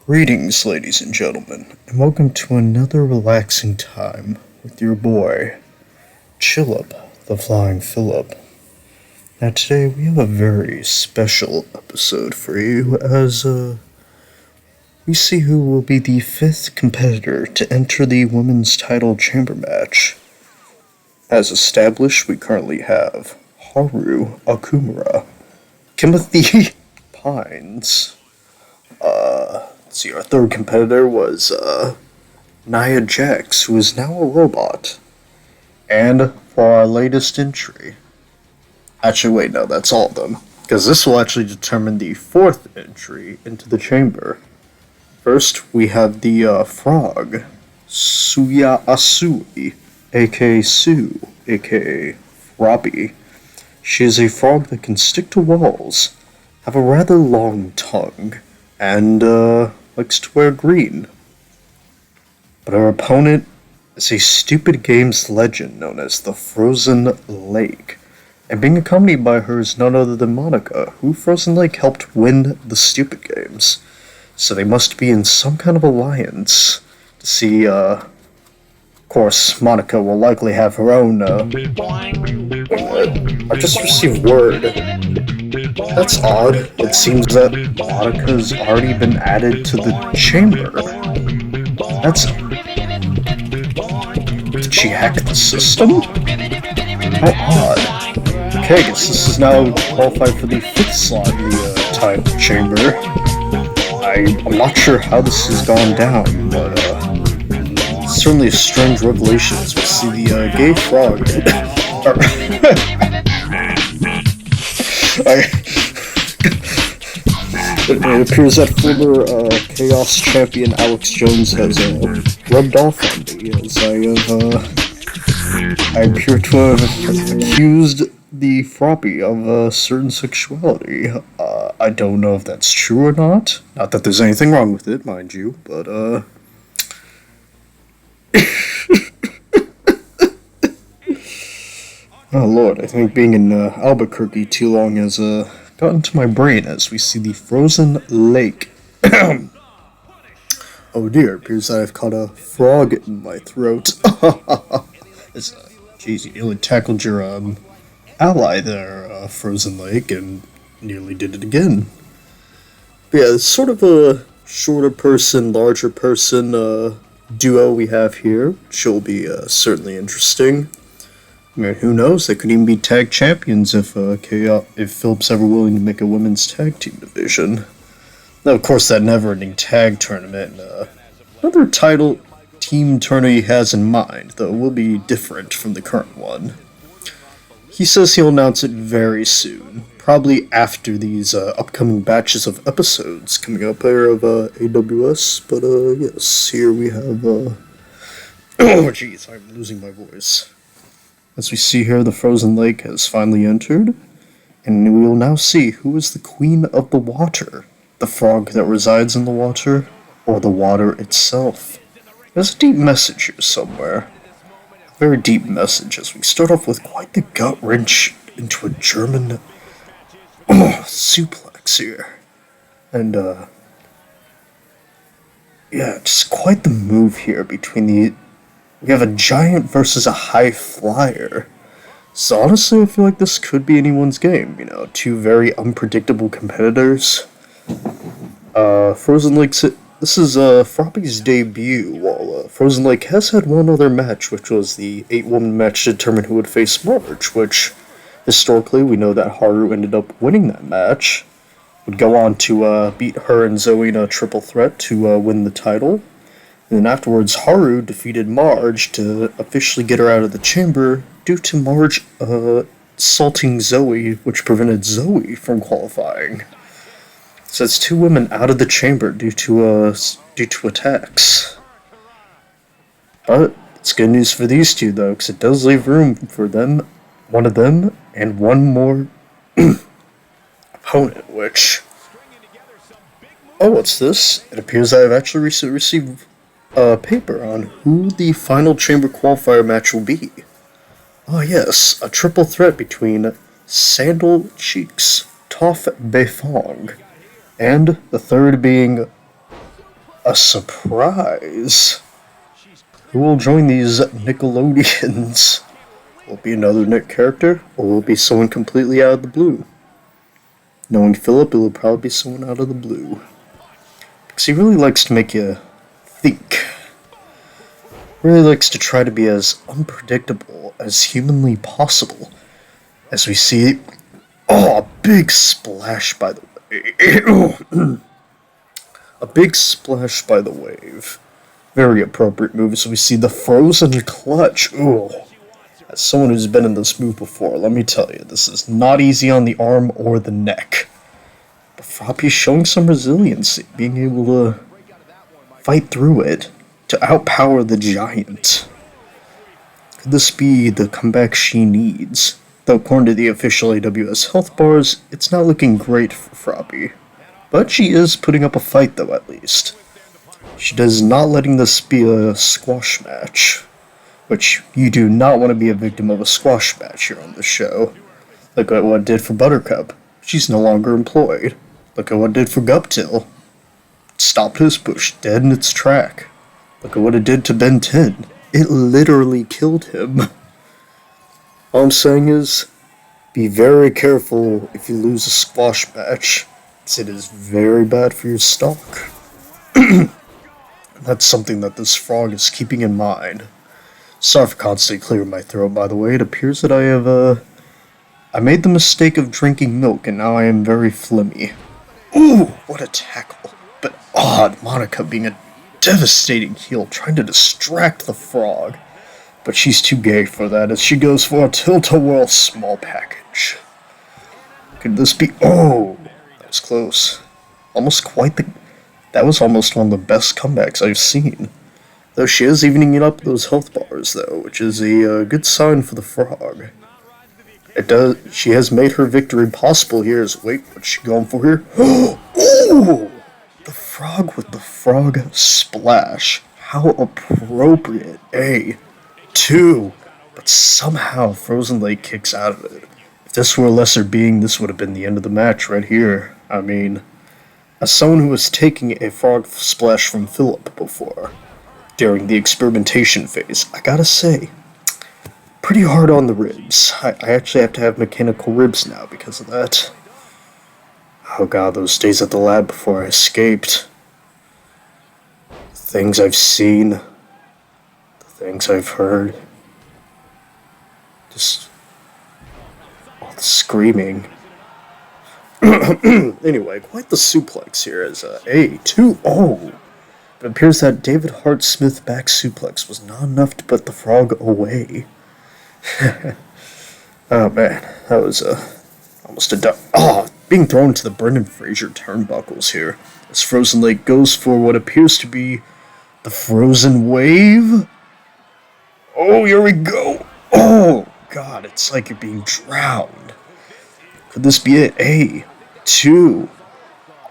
Greetings, ladies and gentlemen, and welcome to another relaxing time with your boy, Chillip, the Flying Phillip. Now, today we have a very special episode for you as we see who will be the fifth competitor to enter the women's title chamber match. As established, we currently have Haru Akumura, Timothy Pines. Let's see, our third competitor was Nia Jax, who is now a robot. And for our latest entry, actually, wait, no, that's all of them, because this will actually determine the fourth entry into the chamber. First, we have the frog, Suya Asui, aka Sue, aka Froppy. She is a frog that can stick to walls, have a rather long tongue, and likes to wear green. But her opponent is a stupid games legend known as the Frozen Lake, and being accompanied by her is none other than Monica, who Frozen Lake helped win the stupid games. So they must be in some kind of alliance to see, of course, Monica will likely have her own, I just received word. That's odd. It seems that Monica's already been added to the chamber. That's... Did she hack the system? How odd. Okay, I guess this is now qualified for the fifth slot in the time chamber. I'm not sure how this has gone down, but it's certainly a strange revelation as we see the gay frog. It appears that former Chaos Champion Alex Jones has rubbed off on me as I appear to have accused the Froppy of certain sexuality. I don't know if that's true or not. Not that there's anything wrong with it, mind you, but oh lord, I think being in Albuquerque too long has gotten to my brain as we see the Frozen Lake. Oh dear, it appears that I've caught a frog in my throat. Jeez, you nearly tackled your ally there, Frozen Lake, and nearly did it again. But yeah, it's sort of a shorter person, larger person duo we have here, which will be certainly interesting. I mean, who knows? They could even be tag champions if Philip's ever willing to make a women's tag team division. Now, of course, that never-ending tag tournament, another title team tournament he has in mind, though will be different from the current one. He says he'll announce it very soon, probably after these upcoming batches of episodes coming up here of AWS. But yes, here we have. Oh, jeez, I'm losing my voice. As we see here, the Frozen Lake has finally entered, and we will now see who is the Queen of the Water, the frog that resides in the water, or the water itself. There's a deep message here somewhere. A very deep message as we start off with quite the gut wrench into a German suplex here. And, yeah, just quite the move here between the... We have a giant versus a high flyer. So honestly, I feel like this could be anyone's game, you know, two very unpredictable competitors. Frozen Lake, this is Froppy's debut, while Frozen Lake has had one other match, which was the 8-woman match to determine who would face Marge, which, historically, we know that Haru ended up winning that match. Would go on to beat her and Zoe in a triple threat to win the title. And then afterwards, Haru defeated Marge to officially get her out of the chamber due to Marge assaulting Zoe, which prevented Zoe from qualifying. So that's two women out of the chamber due to attacks. But it's good news for these two, though, because it does leave room for them, one of them, and one more opponent, which... Oh, what's this? It appears I've actually received paper on who the final chamber qualifier match will be. Oh yes, a triple threat between Sandal Cheeks, Toph Beifong, and the third being A surprise? Who will join these Nickelodeons? Will it be another Nick character, or will it be someone completely out of the blue? Knowing Philip, it will probably be someone out of the blue. Because he really likes to make you think. Really likes to try to be as unpredictable as humanly possible. As we see, a big splash by the way. A big splash by the wave. Very appropriate move as we see the frozen clutch. Ooh. As someone who's been in this move before, let me tell you, this is not easy on the arm or the neck. But Froppy's showing some resiliency, being able to fight through it, to outpower the giant. Could this be the comeback she needs? Though according to the official AWS health bars, it's not looking great for Froppy. But she is putting up a fight though, at least. She does not letting this be a squash match. Which, you do not want to be a victim of a squash match here on the show. Look at what it did for Buttercup. She's no longer employed. Look at what it did for Guptil. Stopped his push dead in its track. Look at what it did to Ben 10. It literally killed him. All I'm saying is, be very careful if you lose a squash match. It is very bad for your stock. That's something that this frog is keeping in mind. Sorry for constantly clearing my throat, by the way. It appears that I made the mistake of drinking milk, and now I am very phlegmy. Ooh, what a tackle. But odd, Monica being a devastating heel, trying to distract the frog. But she's too gay for that, as she goes for a tilt-a-whirl small package. Could this be... Oh! That was close. That was almost one of the best comebacks I've seen. Though she is evening it up those health bars, though, which is a good sign for the frog. She has made her victory possible here. Wait, what's she going for here? Ooh! The frog with the frog splash. How appropriate. Two. But somehow Frozen Lake kicks out of it. If this were a lesser being, this would have been the end of the match right here. I mean, as someone who was taking a frog splash from Philip before, during the experimentation phase, I gotta say, pretty hard on the ribs. I actually have to have mechanical ribs now because of that. Oh god, those days at the lab before I escaped. The things I've seen. The things I've heard. Just all the screaming. Anyway, quite the suplex here as A2-0. It appears that David Hart Smith back suplex was not enough to put the frog away. Oh man, that was almost a duck. Being thrown to the Brendan Fraser turnbuckles here. As Frozen Lake goes for what appears to be the Frozen Wave. Oh, here we go. Oh god, it's like you're being drowned. Could this be it? A2.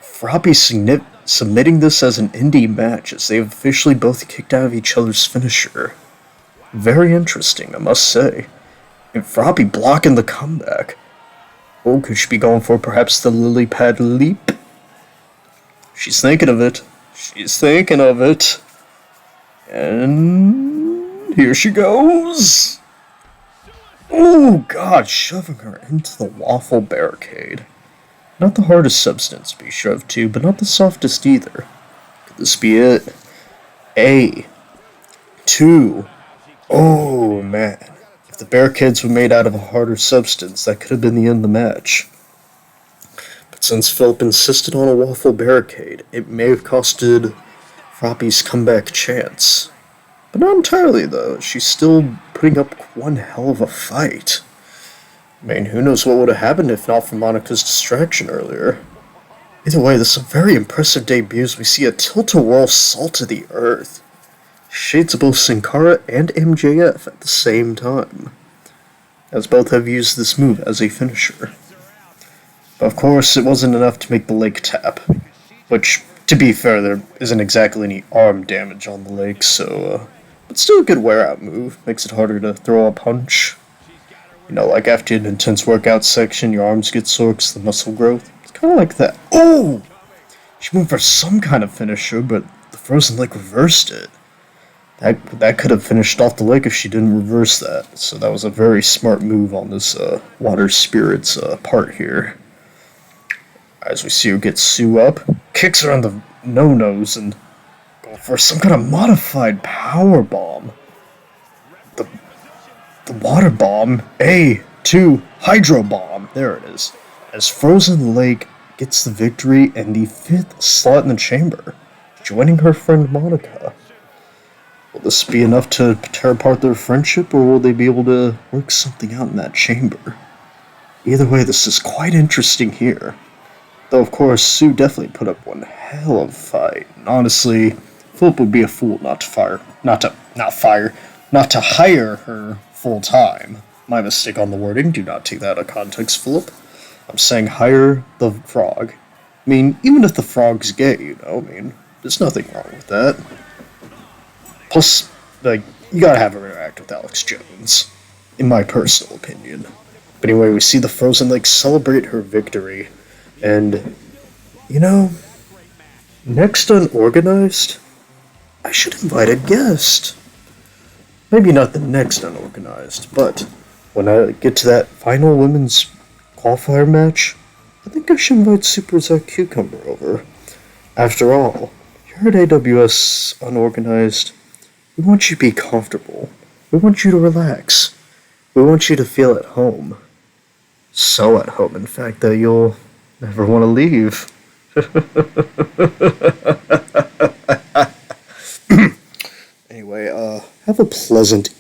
Froppy submitting this as an indie match as they have officially both kicked out of each other's finisher. Very interesting, I must say. And Froppy blocking the comeback. Oh, could she be going for perhaps the lily pad leap? She's thinking of it. She's thinking of it. And here she goes. Oh god, shoving her into the waffle barricade. Not the hardest substance to be shoved to, but not the softest either. Could this be it? A2. Oh man. If the barricades were made out of a harder substance, that could have been the end of the match. But since Philip insisted on a waffle barricade, it may have costed Froppy's comeback chance. But not entirely, though. She's still putting up one hell of a fight. I mean, who knows what would have happened if not for Monica's distraction earlier. Either way, this is a very impressive debut as we see a tilt-a-whirl salt to the earth. Shades of both Sin Cara and MJF at the same time, as both have used this move as a finisher. But of course, it wasn't enough to make the lake tap, which, to be fair, there isn't exactly any arm damage on the lake, so, but still a good wear-out move. Makes it harder to throw a punch. You know, like after an intense workout section, your arms get sore because of the muscle growth. It's kind of like that. Oh! She went for some kind of finisher, but the Frozen Lake reversed it. That could have finished off the lake if she didn't reverse that. So that was a very smart move on this water spirit's part here. As we see her get Sue up, kicks her on the no-nos and go for some kind of modified power bomb. The water bomb, A2 hydro bomb. There it is. As Frozen Lake gets the victory and the 5th slot in the chamber, joining her friend Monica. Will this be enough to tear apart their friendship, or will they be able to work something out in that chamber? Either way, this is quite interesting here. Though, of course, Sue definitely put up one hell of a fight. And honestly, Philip would be a fool not to hire her full time. My mistake on the wording. Do not take that out of context, Philip. I'm saying hire the frog. I mean, even if the frog's gay, there's nothing wrong with that. Plus, you gotta have her interact with Alex Jones, in my personal opinion. But anyway, we see the Frozen Lake celebrate her victory, and, next Unorganized, I should invite a guest. Maybe not the next Unorganized, but when I get to that final women's qualifier match, I think I should invite Super Zack Cucumber over. After all, you're at AWS Unorganized. We want you to be comfortable. We want you to relax. We want you to feel at home. So at home, in fact, that you'll never want to leave. Anyway, have a pleasant